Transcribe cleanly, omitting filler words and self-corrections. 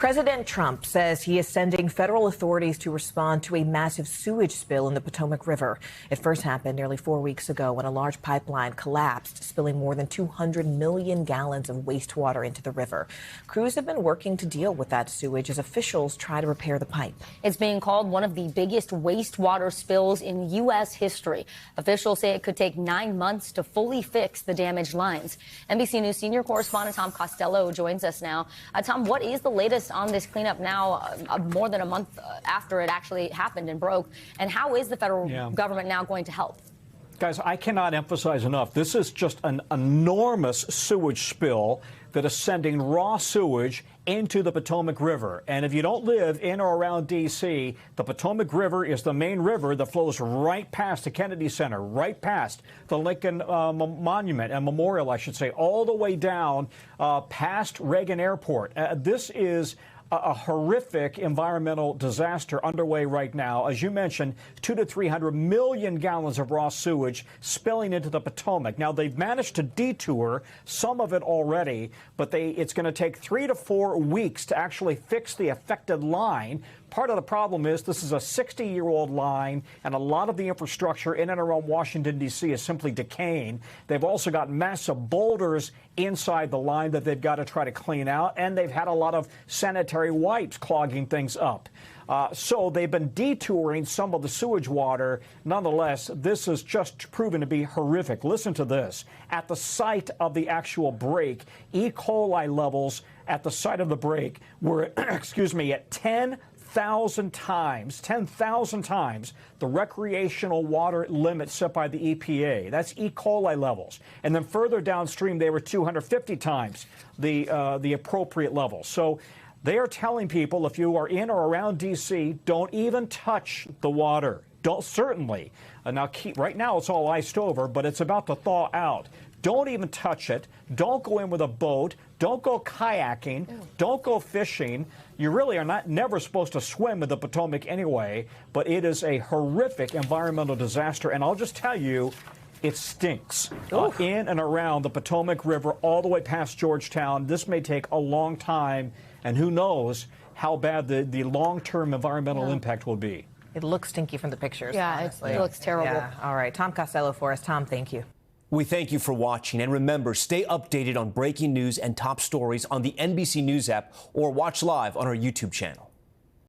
President Trump says he is sending federal authorities to respond to a massive sewage spill in the Potomac River. It first happened nearly 4 weeks ago when a large pipeline collapsed, spilling more than 200 million gallons of wastewater into the river. Crews have been working to deal with that sewage as officials try to repair the pipe. It's being called one of the biggest wastewater spills in U.S. history. Officials say it could take 9 months to fully fix the damaged lines. NBC News senior correspondent Tom Costello joins us now. Tom, what is the latest on this cleanup now, more than a month after it actually happened and broke? And how is the federal government now going to help? Guys, I cannot emphasize enough. This is just an enormous sewage spill that is sending raw sewage into the Potomac River. And if you don't live in or around D.C., the Potomac River is the main river that flows right past the Kennedy Center, right past the Lincoln Monument and Memorial, I should say, all the way down past Reagan Airport. This is a horrific environmental disaster underway right now. As you mentioned, 200 to 300 million gallons of raw sewage spilling into the Potomac. Now, they've managed to detour some of it already, but it's going to take 3 to 4 weeks to actually fix the affected line. Part of the problem is this is a 60-year-old line, and a lot of the infrastructure in and around Washington, D.C. is simply decaying. They've also got massive boulders inside the line that they've got to try to clean out, and they've had a lot of sanitary wipes clogging things up. So they've been detouring some of the sewage water. Nonetheless, this has just proven to be horrific. Listen to this. At the site of the actual break, E. coli levels at the site of the break were, at 10,000 times the recreational water limit set by the EPA. That's E. coli levels. And then further downstream, they were 250 times the appropriate level. So they are telling people, if you are in or around D.C., don't even touch the water. Don't, certainly. Right now it's all iced over, but it's about to thaw out. Don't even touch it. Don't go in with a boat. Don't go kayaking. Don't go fishing. You really are never supposed to swim in the Potomac anyway, but it is a horrific environmental disaster. And I'll just tell you, it stinks in and around the Potomac River all the way past Georgetown. This may take a long time, and who knows how bad the long-term environmental impact will be. It looks stinky from the pictures. Yeah, honestly. it looks terrible. Yeah. All right, Tom Costello for us. Tom, thank you. We thank you for watching, and remember, stay updated on breaking news and top stories on the NBC News app or watch live on our YouTube channel.